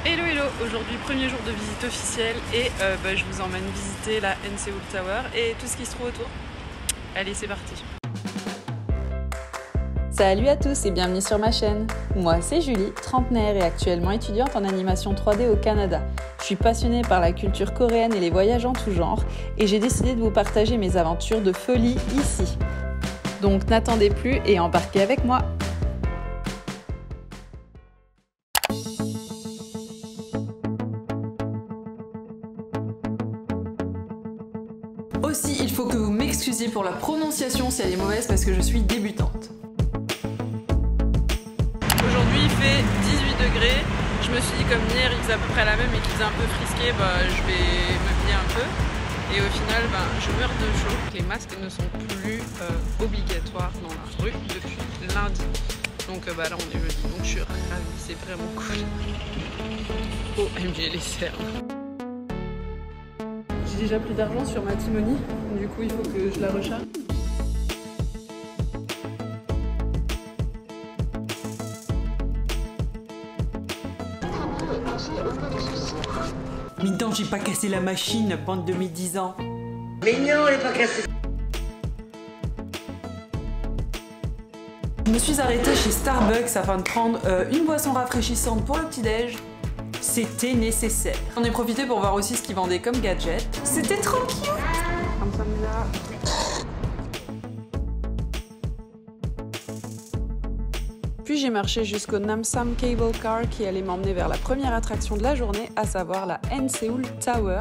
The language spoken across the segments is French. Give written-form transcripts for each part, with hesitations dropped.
Hello hello, aujourd'hui premier jour de visite officielle et je vous emmène visiter la Seoul Tower et tout ce qui se trouve autour. Allez, c'est parti. Salut à tous et bienvenue sur ma chaîne. Moi c'est Julie, trentenaire et actuellement étudiante en animation 3D au Canada. Je suis passionnée par la culture coréenne et les voyages en tout genre et j'ai décidé de vous partager mes aventures de folie ici. Donc n'attendez plus et embarquez avec moi. Aussi, il faut que vous m'excusiez pour la prononciation si elle est mauvaise parce que je suis débutante. Aujourd'hui il fait 18 degrés. Je me suis dit comme hier il faisait à peu près la même et qu'il faisait un peu frisqué, je vais m'habiller un peu. Et au final je meurs de chaud. Les masques ne sont plus obligatoires dans la rue depuis lundi. Donc là on est jeudi, donc je suis ravie, c'est vraiment cool. OMG les cernes. J'ai déjà plus d'argent sur ma Timony, du coup il faut que je la recharge. Mais non, j'ai pas cassé la machine, bande de mes 10 ans. Mais non, elle est pas cassée. Je me suis arrêtée chez Starbucks afin de prendre une boisson rafraîchissante pour le petit-déj. C'était nécessaire. J'en ai profité pour voir aussi ce qu'ils vendaient comme gadget. C'était trop cute! Puis j'ai marché jusqu'au Namsan Cable Car qui allait m'emmener vers la première attraction de la journée, à savoir la Seoul Tower,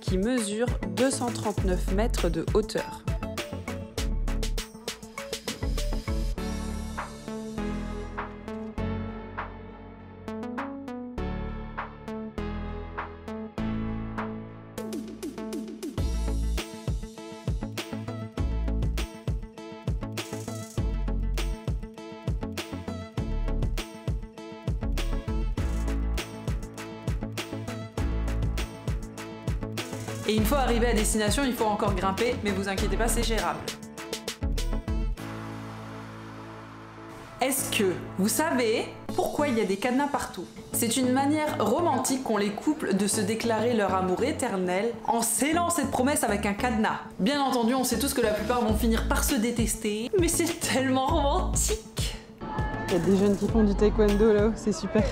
qui mesure 239 mètres de hauteur. Et une fois arrivé à destination, il faut encore grimper, mais vous inquiétez pas, c'est gérable. Est-ce que vous savez pourquoi il y a des cadenas partout? C'est une manière romantique qu'ont les couples de se déclarer leur amour éternel en scellant cette promesse avec un cadenas. Bien entendu, on sait tous que la plupart vont finir par se détester, mais c'est tellement romantique. Il y a des jeunes qui font du taekwondo là-haut, c'est super.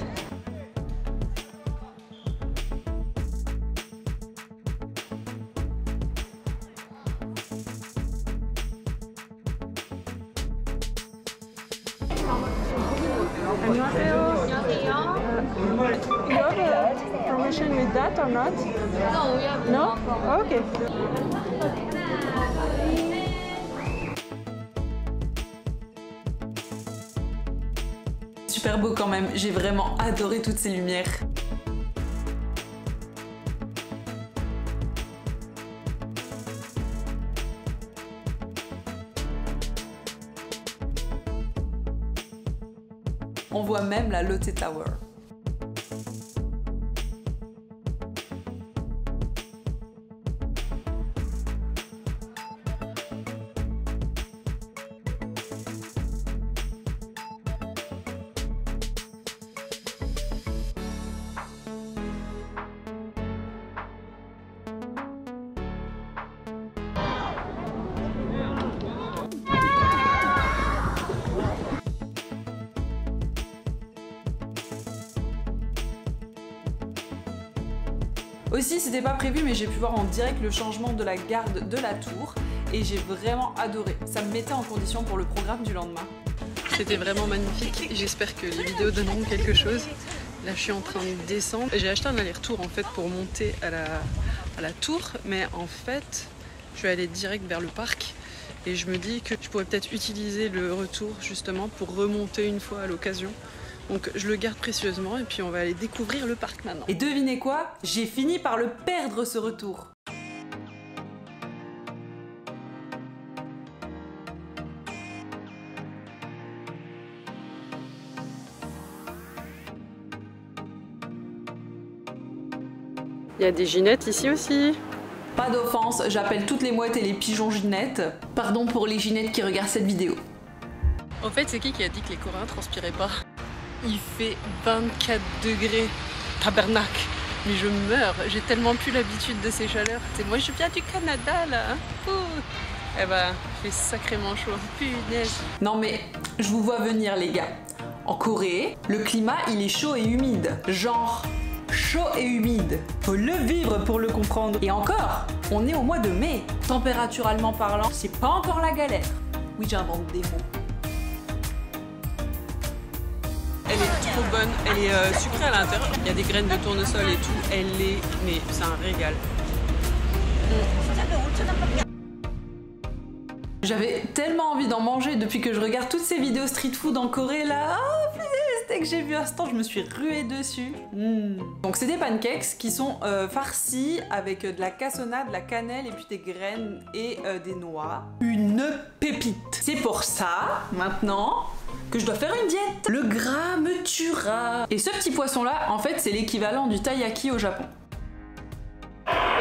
You have a promotion with that or not? No, we have No? Oh, okay. Super beau quand même, j'ai vraiment adoré toutes ces lumières. On voit même la Lotte Tower. Aussi, c'était pas prévu, mais j'ai pu voir en direct le changement de la garde de la tour et j'ai vraiment adoré. Ça me mettait en condition pour le programme du lendemain. C'était vraiment magnifique, j'espère que les vidéos donneront quelque chose. Là je suis en train de descendre. J'ai acheté un aller-retour en fait pour monter à la tour, mais en fait je vais aller direct vers le parc et je me dis que je pourrais peut-être utiliser le retour justement pour remonter une fois à l'occasion. Donc je le garde précieusement et puis on va aller découvrir le parc maintenant. Et devinez quoi? J'ai fini par le perdre ce retour. Il y a des ginettes ici aussi. Pas d'offense, j'appelle toutes les mouettes et les pigeons ginettes. Pardon pour les ginettes qui regardent cette vidéo. En fait, c'est qui a dit que les Coréens transpiraient pas? Il fait 24 degrés. tabernacle. Mais je meurs, j'ai tellement plus l'habitude de ces chaleurs. Moi je viens du Canada là. Ouh. Eh ben, il fait sacrément chaud. Punaise. Non mais, je vous vois venir les gars. En Corée, le climat il est chaud et humide. Genre, chaud et humide. Faut le vivre pour le comprendre. Et encore, on est au mois de mai. Températuralement parlant, c'est pas encore la galère. Oui, j'invente des mots. Elle est trop bonne, elle est sucrée à l'intérieur. Il y a des graines de tournesol et tout. Elle est, mais c'est un régal. J'avais tellement envie d'en manger depuis que je regarde toutes ces vidéos street food en Corée là. Oh putain, dès que j'ai vu un stand, je me suis ruée dessus. Donc c'est des pancakes qui sont farcis avec de la cassonade, de la cannelle et puis des graines et des noix. Une pépite. C'est pour ça, maintenant, que je dois faire une diète. Le gras me tuera. Et ce petit poisson là, en fait, c'est l'équivalent du taiyaki au Japon.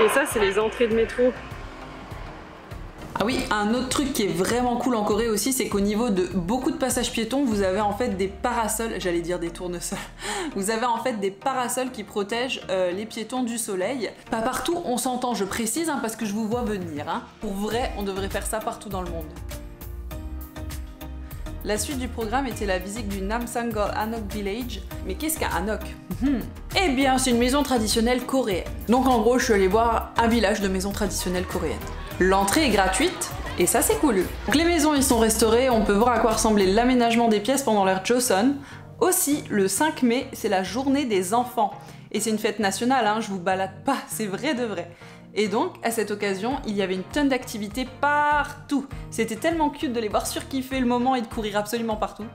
Et ça, c'est les entrées de métro. Ah oui, un autre truc qui est vraiment cool en Corée aussi, c'est qu'au niveau de beaucoup de passages piétons, vous avez en fait des parasols, j'allais dire des tournesols, vous avez en fait des parasols qui protègent les piétons du soleil. Pas partout, on s'entend, je précise, hein, parce que je vous vois venir. Hein. Pour vrai, on devrait faire ça partout dans le monde. La suite du programme était la visite du Namsangol Hanok Village. Mais qu'est-ce qu'un Hanok? Eh bien, c'est une maison traditionnelle coréenne. Donc en gros, je suis allée voir un village de maisons traditionnelles coréennes. L'entrée est gratuite, et ça c'est cool. Donc les maisons y sont restaurées, on peut voir à quoi ressemblait l'aménagement des pièces pendant l'ère Joseon. Aussi, le 5 mai, c'est la journée des enfants. Et c'est une fête nationale, hein, je vous balade pas, c'est vrai de vrai. Et donc, à cette occasion, il y avait une tonne d'activités partout. C'était tellement cute de les voir surkiffer le moment et de courir absolument partout.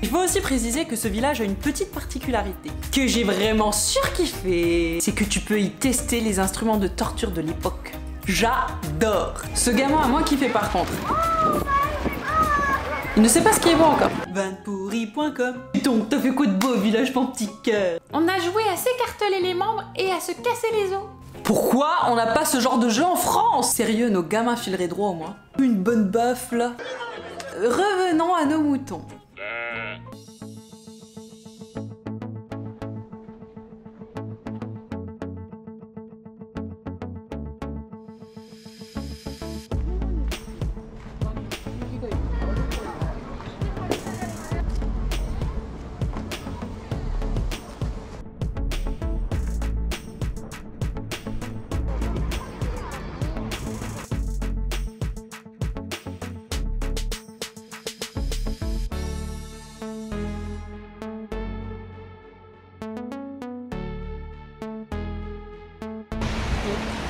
Il faut aussi préciser que ce village a une petite particularité que j'ai vraiment surkiffé. C'est que tu peux y tester les instruments de torture de l'époque. J'adore. Ce gamin a moins kiffé par contre. Il ne sait pas ce qui est bon encore. Vanpourri.com. Donc t'as fait quoi de beau au village, mon petit cœur? On a joué à s'écarteler les membres et à se casser les os. Pourquoi on n'a pas ce genre de jeu en France? Sérieux, nos gamins fileraient droit au moins. Une bonne baffe là. Revenons à nos moutons.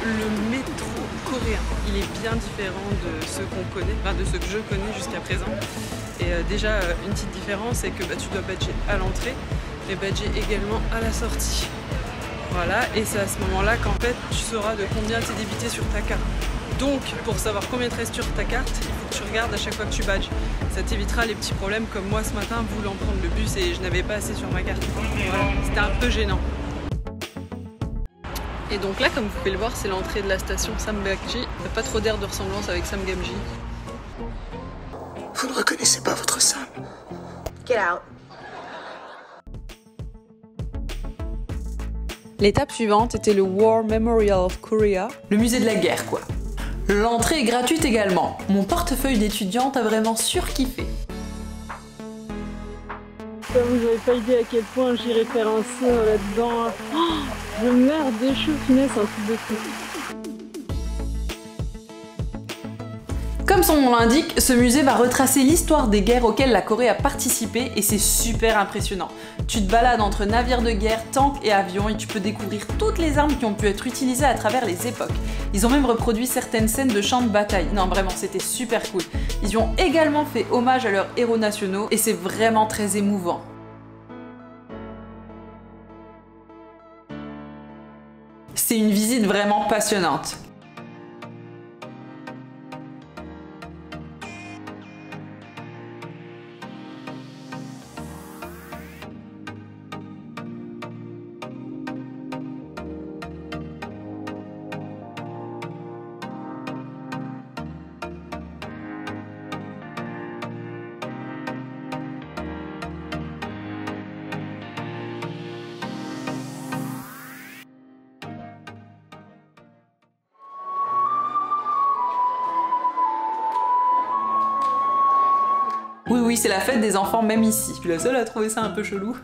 Le métro coréen, il est bien différent de ceux qu'on connaît, enfin de ceux que je connais jusqu'à présent. Et déjà, une petite différence, c'est que tu dois badger à l'entrée, mais badger également à la sortie. Voilà, et c'est à ce moment-là qu'en fait, tu sauras de combien t'es débité sur ta carte. Donc, pour savoir combien te reste sur ta carte, il faut que tu regardes à chaque fois que tu badges. Ça t'évitera les petits problèmes comme moi ce matin, voulant prendre le bus et je n'avais pas assez sur ma carte. Voilà, c'était un peu gênant. Et donc là, comme vous pouvez le voir, c'est l'entrée de la station Samgakji. Il n'y a pas trop d'air de ressemblance avec Samgamji. Vous ne reconnaissez pas votre Sam? Get out. L'étape suivante était le War Memorial of Korea, le musée de la guerre quoi. L'entrée est gratuite également. Mon portefeuille d'étudiante a vraiment surkiffé. Ça, vous n'avez pas idée à quel point j'ai référencé là-dedans. Oh, je meurs des choux, finesse, un truc de fou. Comme son nom l'indique, ce musée va retracer l'histoire des guerres auxquelles la Corée a participé et c'est super impressionnant. Tu te balades entre navires de guerre, tanks et avions et tu peux découvrir toutes les armes qui ont pu être utilisées à travers les époques. Ils ont même reproduit certaines scènes de champs de bataille. Non vraiment, c'était super cool. Ils y ont également fait hommage à leurs héros nationaux et c'est vraiment très émouvant. C'est une visite vraiment passionnante. Oui, oui, c'est la fête des enfants même ici. Je suis la seule à trouver ça un peu chelou.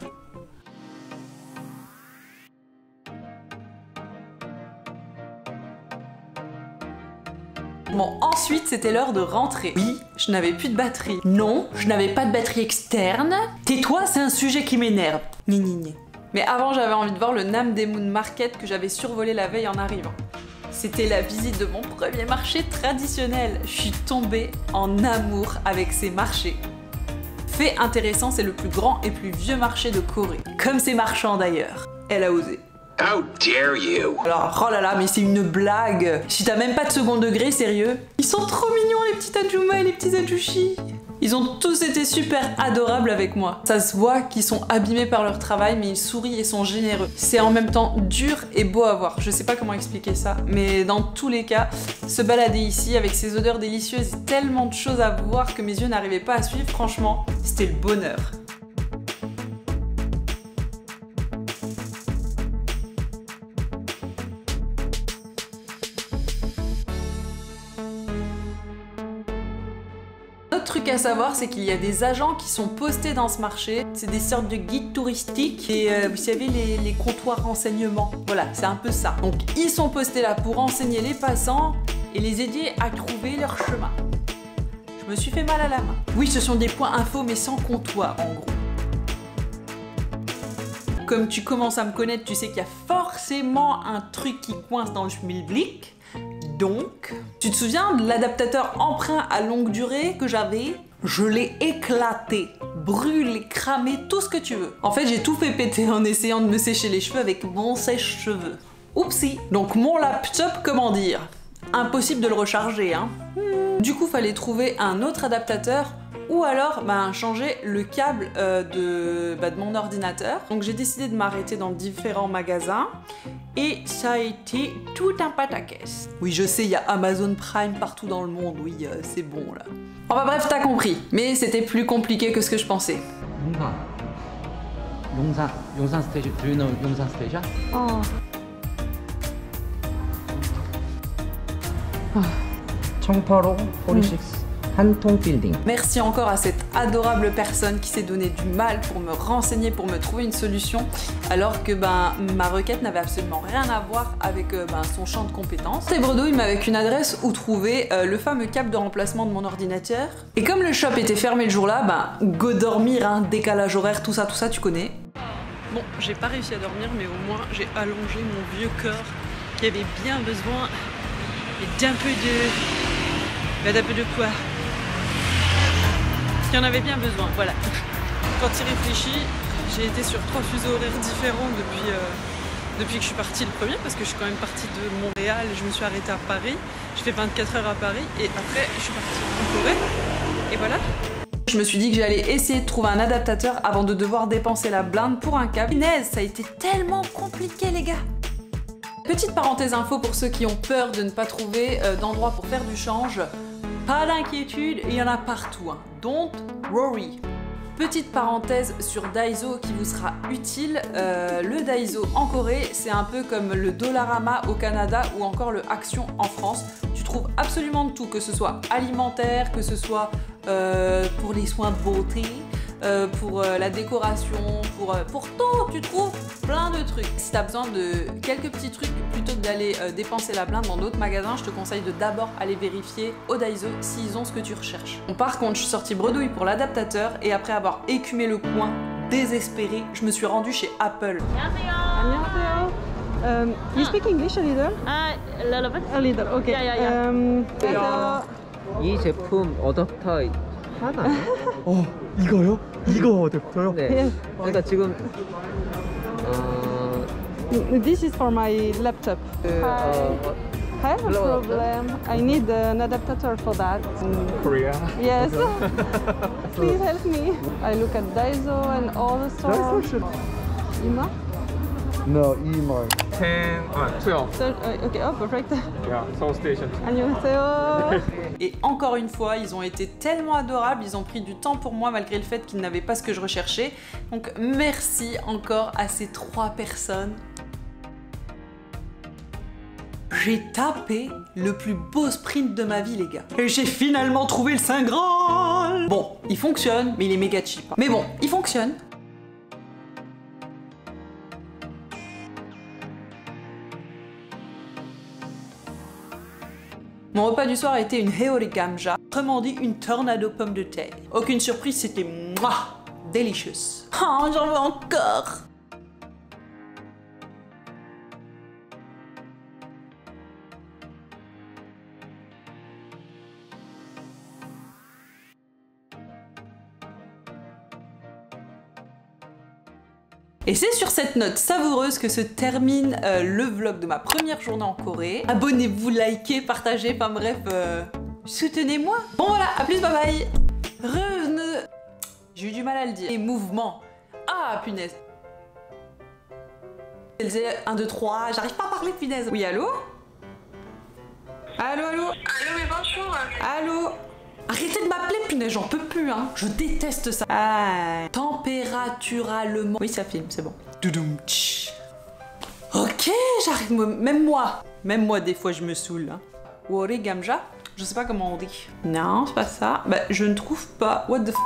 Bon, ensuite, c'était l'heure de rentrer. Oui, je n'avais plus de batterie. Non, je n'avais pas de batterie externe. Tais-toi, c'est un sujet qui m'énerve. Ni ni ni. Mais avant, j'avais envie de voir le Namdaemun Market que j'avais survolé la veille en arrivant. C'était la visite de mon premier marché traditionnel. Je suis tombée en amour avec ces marchés. Fait intéressant, c'est le plus grand et plus vieux marché de Corée. Comme c'est marchand d'ailleurs. Elle a osé. How dare you? Alors, oh là là, mais c'est une blague. Si t'as même pas de second degré, sérieux. Ils sont trop mignons, les petits Ajuma et les petits Ajushi. Ils ont tous été super adorables avec moi. Ça se voit qu'ils sont abîmés par leur travail, mais ils sourient et sont généreux. C'est en même temps dur et beau à voir. Je sais pas comment expliquer ça, mais dans tous les cas, se balader ici avec ces odeurs délicieuses et tellement de choses à voir que mes yeux n'arrivaient pas à suivre, franchement, c'était le bonheur. Truc à savoir, c'est qu'il y a des agents qui sont postés dans ce marché. C'est des sortes de guides touristiques et vous savez les comptoirs renseignements. Voilà, c'est un peu ça. Donc ils sont postés là pour renseigner les passants et les aider à trouver leur chemin. Je me suis fait mal à la main. Oui, ce sont des points infos mais sans comptoir en gros. Comme tu commences à me connaître, tu sais qu'il y a forcément un truc qui coince dans le schmilblick. Donc, tu te souviens de l'adaptateur emprunt à longue durée que j'avais? Je l'ai éclaté, brûlé, cramé, tout ce que tu veux. En fait, j'ai tout fait péter en essayant de me sécher les cheveux avec mon sèche-cheveux. Oupsie. Donc mon laptop, comment dire? Impossible de le recharger, hein. Du coup, fallait trouver un autre adaptateur ou alors changer le câble de mon ordinateur. Donc j'ai décidé de m'arrêter dans différents magasins et ça a été tout un pataquès. Oui, je sais, il y a Amazon Prime partout dans le monde, oui, c'est bon là. Enfin bref, t'as compris, mais c'était plus compliqué que ce que je pensais. 용산 스테이션. Do you know 용산 스테이션? 청파로 46 한통 빌딩. Merci encore à cette adorable personne qui s'est donné du mal pour me renseigner, pour me trouver une solution, alors que ma requête n'avait absolument rien à voir avec son champ de compétences. Et bredouille, mais avec une adresse où trouver le fameux câble de remplacement de mon ordinateur. Et comme le shop était fermé le jour-là, go dormir, hein, décalage horaire, tout ça, tu connais. Bon, j'ai pas réussi à dormir, mais au moins j'ai allongé mon vieux corps qui avait bien besoin d'un peu de quoi? Qui en avait bien besoin, voilà. Quand il réfléchit, j'ai été sur 3 fuseaux horaires différents depuis que je suis partie le premier, parce que je suis quand même partie de Montréal et je me suis arrêtée à Paris. Je fais 24 heures à Paris et après je suis partie en Corée. Et voilà. Je me suis dit que j'allais essayer de trouver un adaptateur avant de devoir dépenser la blinde pour un câble. Punaise, ça a été tellement compliqué les gars. Petite parenthèse info pour ceux qui ont peur de ne pas trouver d'endroit pour faire du change. Pas d'inquiétude, il y en a partout, hein. Don't worry. Petite parenthèse sur Daiso qui vous sera utile. Le Daiso en Corée, c'est un peu comme le Dollarama au Canada ou encore le Action en France. Tu trouves absolument de tout, que ce soit alimentaire, que ce soit pour les soins de beauté, pour la décoration, pour tout, tu trouves plein de trucs. Si tu as besoin de quelques petits trucs, plutôt que d'aller dépenser la blinde dans d'autres magasins, je te conseille de d'abord aller vérifier au Daiso s'ils ont ce que tu recherches. Bon, par contre, je suis sortie bredouille pour l'adaptateur et après avoir écumé le coin, désespérée, je me suis rendue chez Apple. 안녕하세요. You speak English a little? A little bit. A little, okay. Yeah. 이 제품 어댑터 하나요? 이거요? 이거 어렵어요? 네. 그러니까 지금 This is for my laptop. I have a problem. I need an adapter for that. Korea? Yes. Please help me. I look at Daiso and all the stores. Ima? No, 이말 12. Okay, oh, perfect. Yeah, Seoul Station. 안녕하세요. Et encore une fois, ils ont été tellement adorables, ils ont pris du temps pour moi malgré le fait qu'ils n'avaient pas ce que je recherchais. Donc merci encore à ces 3 personnes. J'ai tapé le plus beau sprint de ma vie, les gars. Et j'ai finalement trouvé le Saint Graal. Bon, il fonctionne, mais il est méga cheap. Mais bon, il fonctionne. Mon repas du soir a été une Heori Gamja, autrement dit une tornado pomme de terre. Aucune surprise, c'était mouah, delicious. Oh, j'en veux encore. Et c'est sur cette note savoureuse que se termine le vlog de ma première journée en Corée. Abonnez-vous, likez, partagez, enfin bref, soutenez-moi. Bon voilà, à plus, bye bye. J'ai eu du mal à le dire. Les mouvements. Ah, punaise. 1, 2, 3, j'arrive pas à parler, punaise. Oui, allô? Allô, allô? Allô, mais bonjour. Allô? Arrêtez de m'appeler, punaise, j'en peux plus, hein. Je déteste ça. Ah, températuralement. Oui, ça filme, c'est bon. Doudoum, tch. Ok, j'arrive, même moi, des fois, je me saoule. Hein. Heori Gamja, je sais pas comment on dit. Non, c'est pas ça. Bah, je ne trouve pas. What the f.